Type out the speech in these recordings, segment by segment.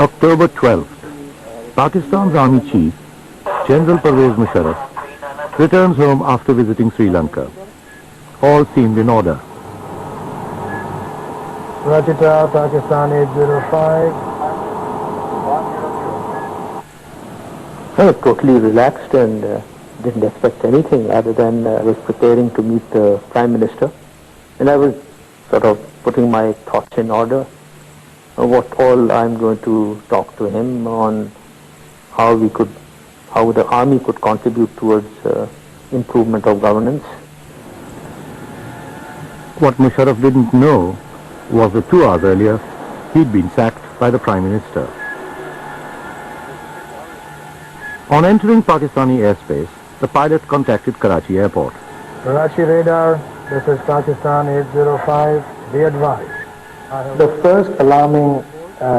October 12th, Pakistan's Army Chief, General Pervez Musharraf, returns home after visiting Sri Lanka. All seemed in order. Rachita, Pakistan 805. I was totally relaxed and didn't expect anything other than I was preparing to meet the Prime Minister, and I was sort of putting my thoughts in order, what all I'm going to talk to him on, how the army could contribute towards improvement of governance. What Musharraf didn't know was that 2 hours earlier, he'd been sacked by the Prime Minister. On entering Pakistani airspace, the pilot contacted Karachi airport. Karachi radar, this is Pakistan 805. Be advised. The first alarming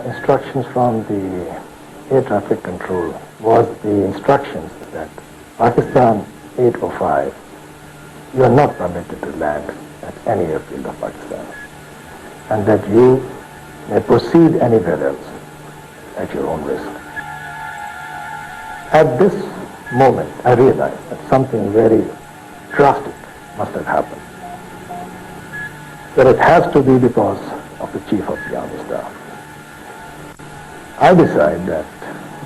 instructions from the air traffic control was the instructions that Pakistan 805, you are not permitted to land at any airfield of Pakistan, and that you may proceed anywhere else at your own risk. At this moment, I realized that something very drastic must have happened. That it has to be because of the Chief of the Army Staff. I decide that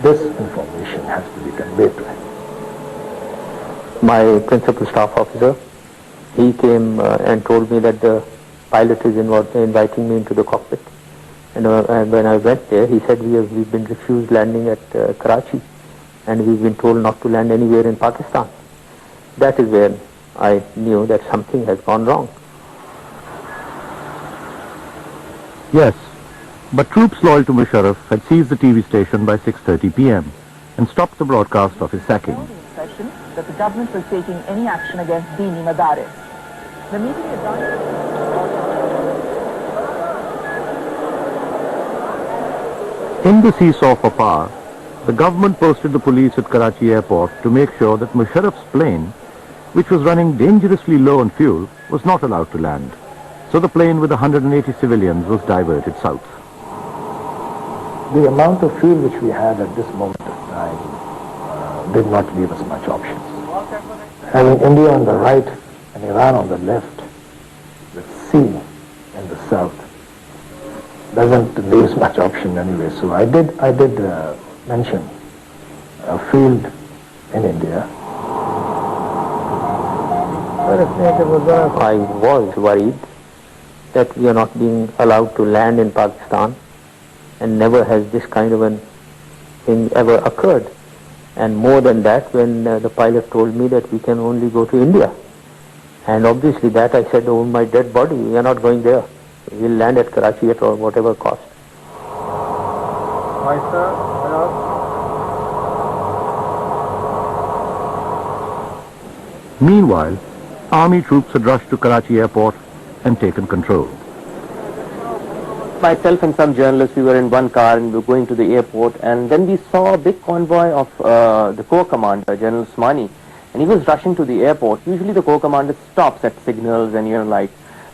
this information has to be conveyed to him. My principal staff officer, he came and told me that the pilot is inviting me into the cockpit. And when I went there, he said we've been refused landing at Karachi, and we've been told not to land anywhere in Pakistan. That is where I knew that something has gone wrong. Yes, but troops loyal to Musharraf had seized the TV station by 6:30 p.m. and stopped the broadcast of his sacking. The impression that the government was taking any action against Dini Madaris. The meeting advanced. In the seesaw for power, the government posted the police at Karachi airport to make sure that Musharraf's plane, which was running dangerously low on fuel, was not allowed to land. So the plane with 180 civilians was diverted south. The amount of fuel which we had at this moment of time did not leave us much options. Having India on the right and Iran on the left, with sea in the south, doesn't leave much option anyway. So I did mention a field in India. I was worried that we are not being allowed to land in Pakistan, and never has this kind of a thing ever occurred. And more than that, when the pilot told me that we can only go to India, and obviously that I said, oh my dead body, we are not going there. We'll land at Karachi at whatever cost. Hi sir, hello. Meanwhile, army troops had rushed to Karachi airport and taken control. Myself and some journalists, we were in one car and we were going to the airport, and then we saw a big convoy of the Corps Commander, General Usmani, and he was rushing to the airport. Usually the Corps Commander stops at signals and,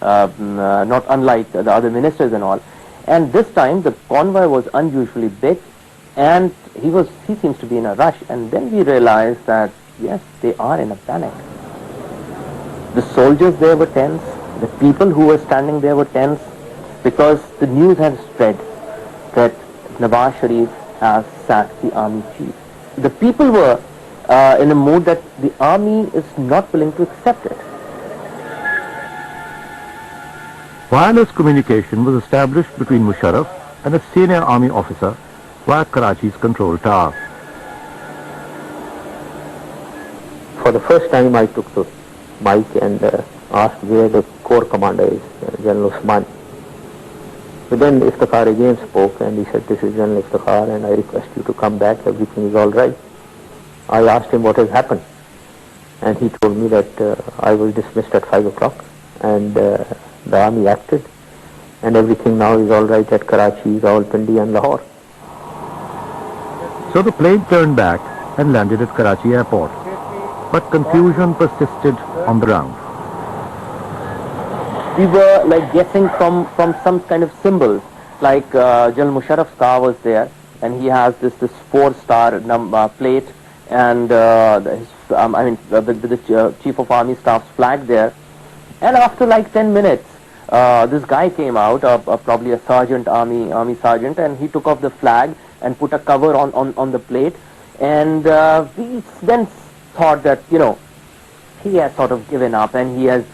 not unlike the other ministers and all. And this time the convoy was unusually big, and he seems to be in a rush. And then we realized that, yes, they are in a panic. The soldiers there were tense, the people who were standing there were tense, because the news had spread that Nawaz Sharif has sacked the army chief. The people were in a mood that the army is not willing to accept it. Wireless communication was established between Musharraf and a senior army officer via Karachi's control tower. For the first time I took the mic and asked where the Corps Commander is, General Usmani. But then Iftikhar again spoke, and he said, this is General Iftikhar, and I request you to come back, everything is all right. I asked him what has happened, and he told me that I was dismissed at 5 o'clock, and the army acted, and everything now is all right at Karachi, Rawalpindi and Lahore. So the plane turned back and landed at Karachi airport, but confusion persisted on the ground. We were like guessing from some kind of symbols, like General Musharraf's car was there, and he has this 4-star plate, and the Chief of Army Staff's flag there. And after like 10 minutes, this guy came out, probably a sergeant, army sergeant, and he took off the flag and put a cover on the plate. And we then thought that, he has sort of given up, and he has,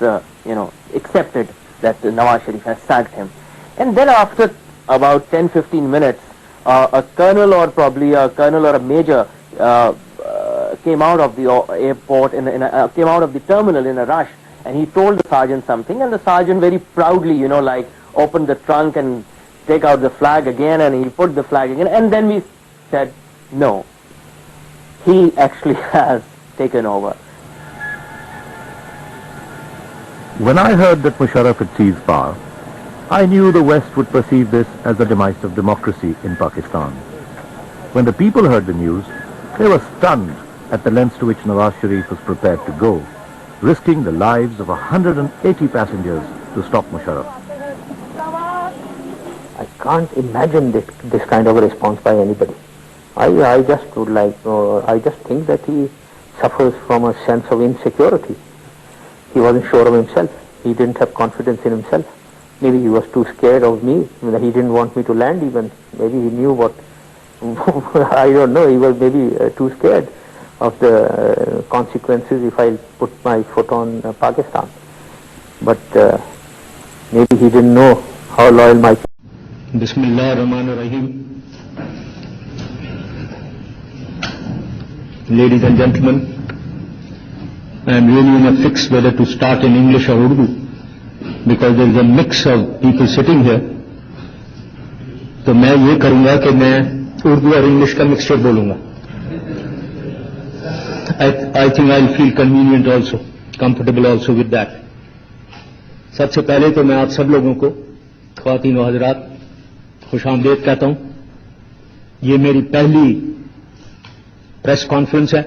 accepted that Nawaz Sharif has sacked him. And then after about 10-15 minutes, a colonel or a major came out of the airport, came out of the terminal in a rush, and he told the sergeant something, and the sergeant very proudly, opened the trunk and take out the flag again, and he put the flag again, and then we said, no, he actually has taken over. When I heard that Musharraf had seized power, I knew the West would perceive this as the demise of democracy in Pakistan. When the people heard the news, they were stunned at the lengths to which Nawaz Sharif was prepared to go, risking the lives of 180 passengers to stop Musharraf. I can't imagine this kind of a response by anybody. I just think that he suffers from a sense of insecurity. He wasn't sure of himself. He didn't have confidence in himself. Maybe he was too scared of me. He didn't want me to land even. Maybe he knew what, I don't know, he was maybe too scared of the consequences if I put my foot on Pakistan. But maybe he didn't know how loyal my... Bismillah ar-Rahman ar-Rahim. Ladies and gentlemen, I am really in a fix whether to start in English or Urdu, because there is a mix of people sitting here. تو میں یہ کروں گا کہ میں اردو اور English کا mixture بولوں گا. I think I'll feel convenient also, comfortable also with that. سب سے پہلے تو میں آپ سب لوگوں کو خواتین و حضرات خوش آمدید کہتا ہوں. یہ میری پہلی پریس کانفرنس ہے،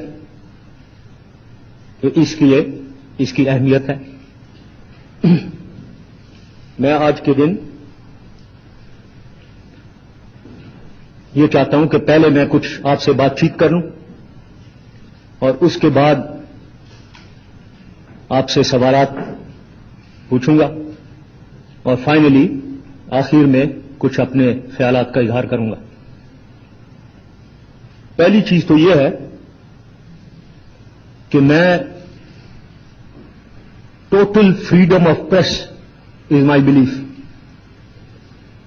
تو اس لیے اس کی اہمیت ہے. میں آج کے دن یہ چاہتا ہوں کہ پہلے میں کچھ آپ سے بات چیت کر لوں اور اس کے بعد آپ سے سوالات پوچھوں گا اور فائنلی آخر میں کچھ اپنے خیالات کا اظہار کروں گا. پہلی چیز تو یہ ہے کہ میں total freedom of press is my belief,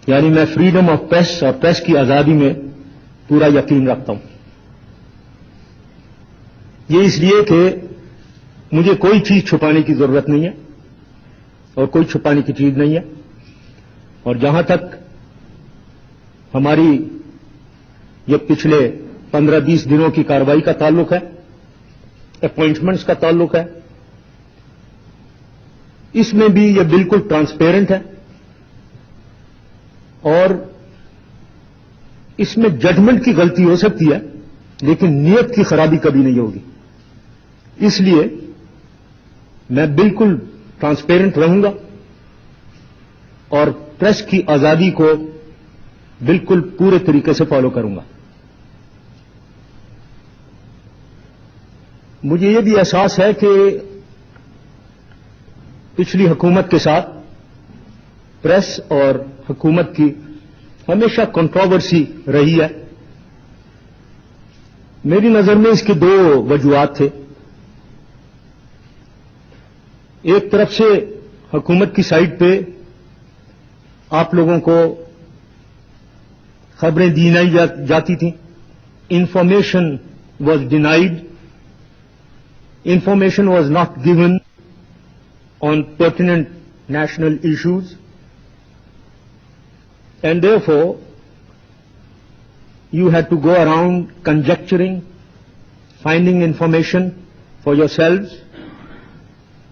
یعنی میں فریڈم آف پریس اور پریس کی آزادی میں پورا یقین رکھتا ہوں. یہ اس لیے کہ مجھے کوئی چیز چھپانے کی ضرورت نہیں ہے اور کوئی چھپانے کی چیز نہیں ہے. اور جہاں تک ہماری یہ پچھلے 15-20 دنوں کی کارروائی کا تعلق ہے، اپوائنٹمنٹس کا تعلق ہے، اس میں بھی یہ بالکل ٹرانسپیرنٹ ہے اور اس میں ججمنٹ کی غلطی ہو سکتی ہے لیکن نیت کی خرابی کبھی نہیں ہوگی. اس لیے میں بالکل ٹرانسپیرنٹ رہوں گا اور پریس کی آزادی کو بالکل پورے طریقے سے فالو کروں گا. مجھے یہ بھی احساس ہے کہ پچھلی حکومت کے ساتھ پریس اور حکومت کی ہمیشہ کنٹروورسی رہی ہے. میری نظر میں اس کے دو وجوہات تھے. ایک طرف سے حکومت کی سائڈ پہ آپ لوگوں کو خبریں دی نہیں جاتی تھیں، information was denied, information was not given on pertinent national issues, and therefore you had to go around conjecturing, finding information for yourselves,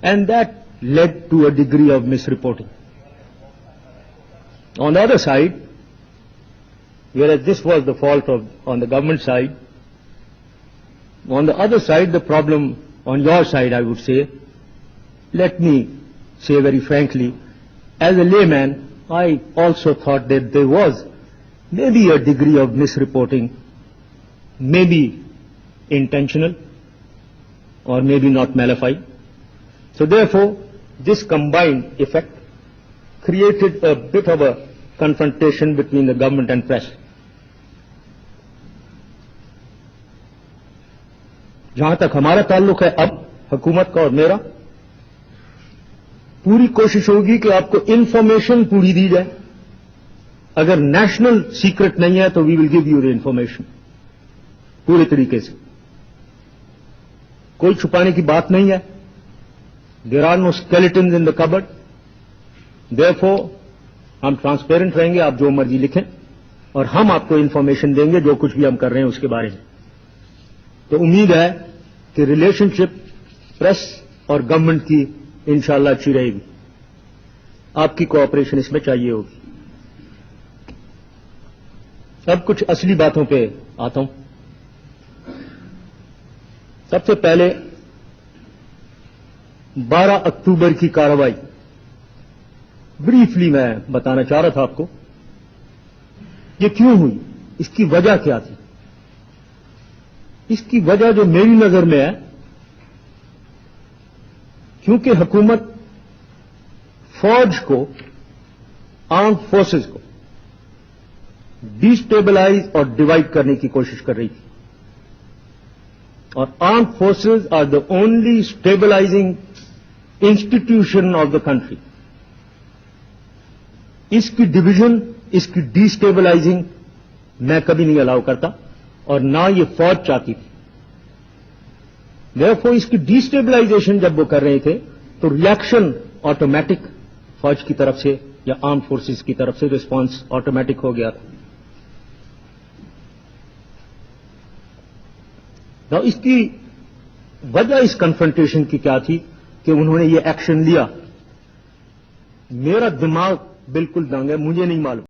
and that led to a degree of misreporting. On the other side, whereas this was the fault on the government side, on the other side the problem on your side, I would say, let me say very frankly, as a layman, I also thought that there was maybe a degree of misreporting, maybe intentional, or maybe not malified. So therefore, this combined effect created a bit of a confrontation between the government and press. जहां तक हमारा ताल्लुक है अब हुकूमत का और मेरा, पूरी कोशिश होगी कि आपको इंफॉर्मेशन पूरी दी जाए. अगर नेशनल सीक्रेट नहीं है तो we will give you the information पूरे तरीके से. कोई छुपाने की बात नहीं है. There are no skeletons in the cupboard. Therefore हम ट्रांसपेरेंट रहेंगे. आप जो मर्जी लिखें और हम आपको इंफॉर्मेशन देंगे जो कुछ भी हम कर रहे हैं उसके बारे में. तो उम्मीद है कि रिलेशनशिप प्रेस और गवर्नमेंट की इंशाअल्लाह अच्छी रहेगी. आपकी कोऑपरेशन इसमें चाहिए होगी. अब कुछ असली बातों पे आता हूं. सबसे पहले 12 अक्टूबर की कार्रवाई ब्रीफली मैं बताना चाह रहा था आपको. ये क्यों हुई, इसकी वजह क्या थी. इसकी वजह जो मेरी नजर में है, क्योंकि हुकूमत फौज को, आर्म्ड फोर्सेस को डिस्टेबलाइज और डिवाइड करने की कोशिश कर रही थी. और armed forces are the only stabilising institution of the country. इसकी डिवीजन, इसकी डिस्टेबलाइजिंग मैं कभी नहीं अलाउ करता और ना ये फौज चाहती थी. देयरफॉर इसकी डिस्टेबलाइजेशन जब वो कर रहे थे तो रिएक्शन ऑटोमेटिक फौज की तरफ से या आर्म फोर्सेस की तरफ से रिस्पांस ऑटोमेटिक हो गया था. तो इसकी वजह इस कन्फ्रंटेशन की क्या थी कि उन्होंने ये एक्शन लिया. मेरा दिमाग बिल्कुल दंग है, मुझे नहीं मालूम.